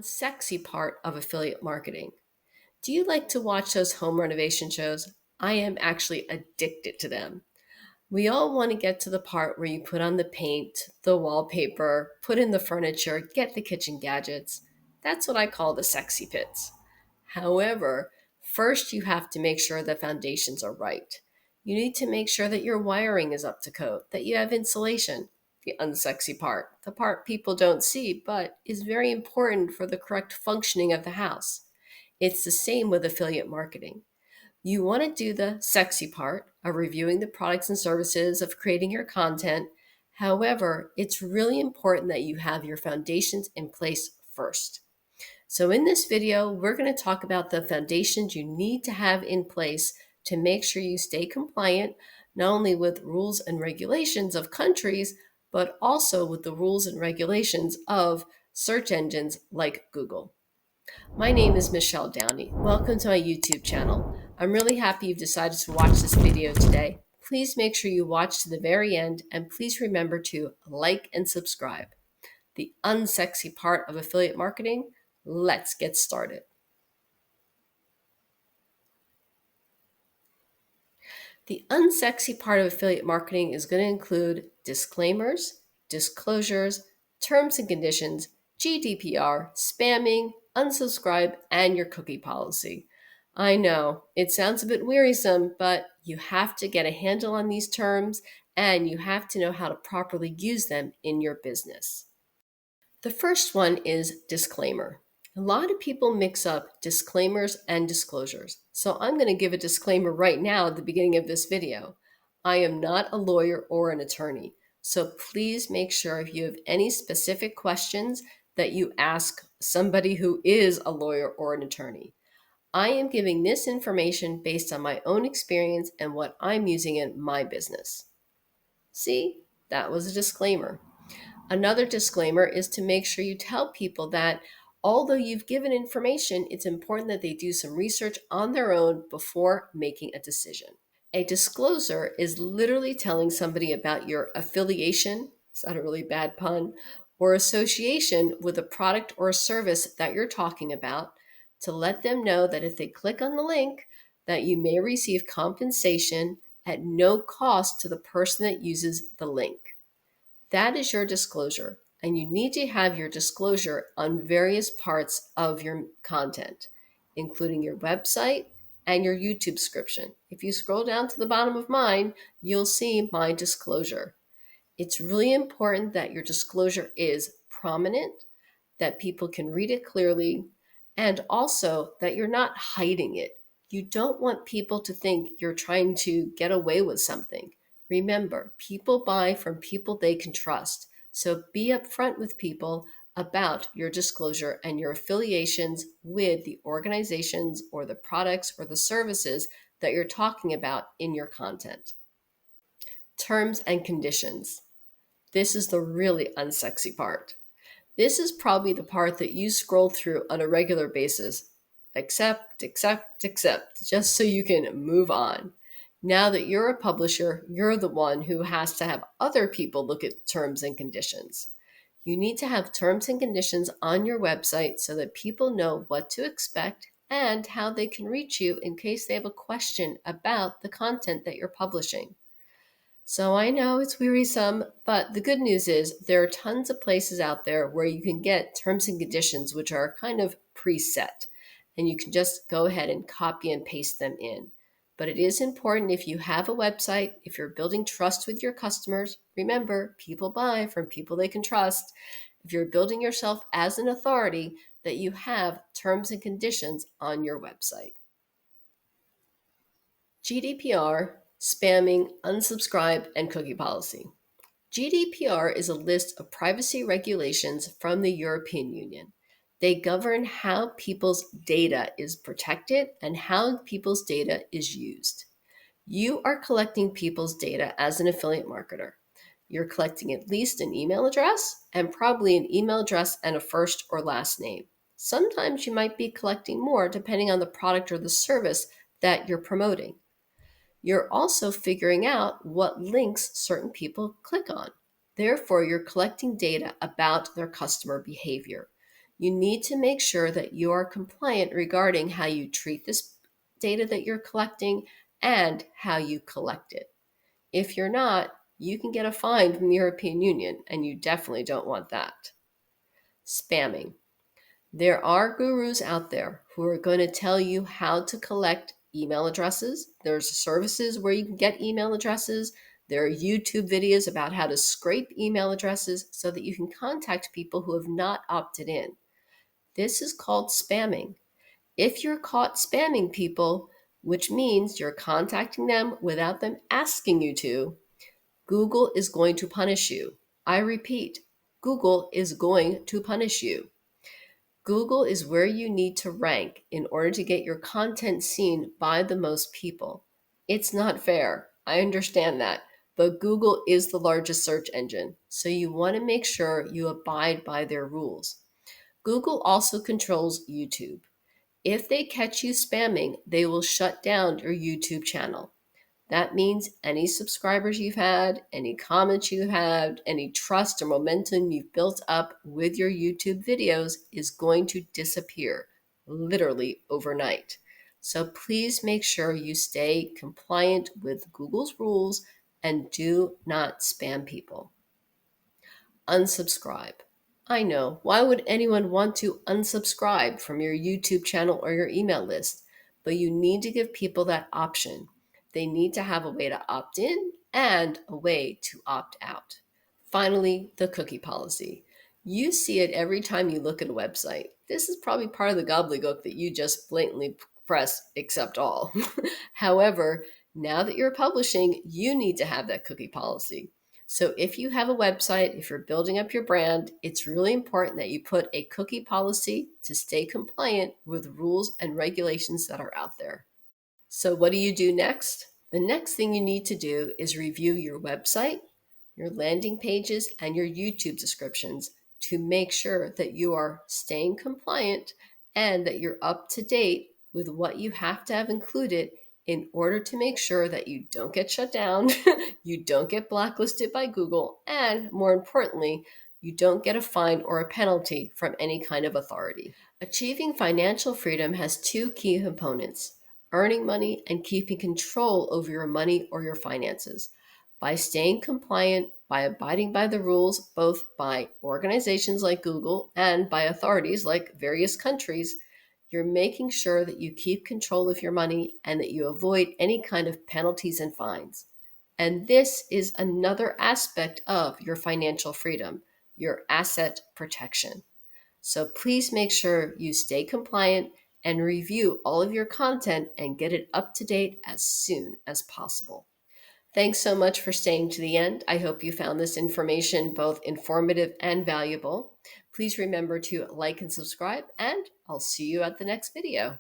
unsexy part of affiliate marketing. Do you like to watch those home renovation shows? I am actually addicted to them. We all want to get to the part where you put on the paint, the wallpaper, put in the furniture, get the kitchen gadgets. That's what I call the sexy pits. However, first you have to make sure the foundations are right. You need to make sure that your wiring is up to code, that you have insulation, the unsexy part, the part people don't see but is very important for the correct functioning of the house. It's the same with affiliate marketing. You want to do the sexy part of reviewing the products and services, of creating your content. However, it's really important that you have your foundations in place first. So in this video, we're going to talk about the foundations you need to have in place to make sure you stay compliant, not only with rules and regulations of countries, but also with the rules and regulations of search engines like Google. My name is Michelle Downey. Welcome to my YouTube channel. I'm really happy you've decided to watch this video today. Please make sure you watch to the very end, and please remember to like and subscribe. The unsexy part of affiliate marketing. Let's get started. The unsexy part of affiliate marketing is going to include disclaimers, disclosures, terms and conditions, GDPR, spamming, unsubscribe, and your cookie policy. I know it sounds a bit wearisome, but you have to get a handle on these terms and you have to know how to properly use them in your business. The first one is disclaimer. A lot of people mix up disclaimers and disclosures. So I'm going to give a disclaimer right now at the beginning of this video. I am not a lawyer or an attorney. So please make sure if you have any specific questions that you ask somebody who is a lawyer or an attorney. I am giving this information based on my own experience and what I'm using in my business. See, that was a disclaimer. Another disclaimer is to make sure you tell people that although you've given information, it's important that they do some research on their own before making a decision. A disclosure is literally telling somebody about your affiliation, is that a really bad pun, or association with a product or service that you're talking about, to let them know that if they click on the link, that you may receive compensation at no cost to the person that uses the link. That is your disclosure, and you need to have your disclosure on various parts of your content, including your website and your YouTube description. If you scroll down to the bottom of mine, you'll see my disclosure. It's really important that your disclosure is prominent, that people can read it clearly, and also that you're not hiding it. You don't want people to think you're trying to get away with something. Remember, people buy from people they can trust. So be upfront with people about your disclosure and your affiliations with the organizations or the products or the services that you're talking about in your content. Terms and conditions. This is the really unsexy part. This is probably the part that you scroll through on a regular basis. Accept, just so you can move on. Now that you're a publisher, you're the one who has to have other people look at terms and conditions. You need to have terms and conditions on your website so that people know what to expect and how they can reach you in case they have a question about the content that you're publishing. So I know it's wearisome, but the good news is there are tons of places out there where you can get terms and conditions which are kind of preset, and you can just go ahead and copy and paste them in. But it is important if you have a website, if you're building trust with your customers, remember, people buy from people they can trust. If you're building yourself as an authority, that you have terms and conditions on your website. GDPR, spamming, unsubscribe, and cookie policy. GDPR is a list of privacy regulations from the European Union. They govern how people's data is protected and how people's data is used. You are collecting people's data as an affiliate marketer. You're collecting at least an email address and probably an email address and a first or last name. Sometimes you might be collecting more depending on the product or the service that you're promoting. You're also figuring out what links certain people click on. Therefore, you're collecting data about their customer behavior. You need to make sure that you are compliant regarding how you treat this data that you're collecting and how you collect it. If you're not, you can get a fine from the European Union, and you definitely don't want that. Spamming. There are gurus out there who are going to tell you how to collect email addresses. There's services where you can get email addresses. There are YouTube videos about how to scrape email addresses so that you can contact people who have not opted in. This is called spamming. If you're caught spamming people, which means you're contacting them without them asking you to, Google is going to punish you. I repeat, Google is going to punish you. Google is where you need to rank in order to get your content seen by the most people. It's not fair. I understand that. But Google is the largest search engine, so you want to make sure you abide by their rules. Google also controls YouTube. If they catch you spamming, they will shut down your YouTube channel. That means any subscribers you've had, any comments you had, any trust or momentum you've built up with your YouTube videos is going to disappear literally overnight. So please make sure you stay compliant with Google's rules and do not spam people. Unsubscribe. I know. Why would anyone want to unsubscribe from your YouTube channel or your email list? But you need to give people that option. They need to have a way to opt in and a way to opt out. Finally, the cookie policy. You see it every time you look at a website. This is probably part of the gobbledygook that you just blatantly press accept all. However, now that you're publishing, you need to have that cookie policy. So if you have a website, if you're building up your brand, it's really important that you put a cookie policy to stay compliant with rules and regulations that are out there. So what do you do next? The next thing you need to do is review your website, your landing pages, and your YouTube descriptions to make sure that you are staying compliant and that you're up to date with what you have to have included in order to make sure that you don't get shut down, you don't get blacklisted by Google, and more importantly, you don't get a fine or a penalty from any kind of authority. Achieving financial freedom has two key components: earning money and keeping control over your money or your finances. By staying compliant, by abiding by the rules, both by organizations like Google and by authorities like various countries, you're making sure that you keep control of your money and that you avoid any kind of penalties and fines. And this is another aspect of your financial freedom, your asset protection. So please make sure you stay compliant and review all of your content and get it up to date as soon as possible. Thanks so much for staying to the end. I hope you found this information both informative and valuable. Please remember to like and subscribe, and I'll see you at the next video.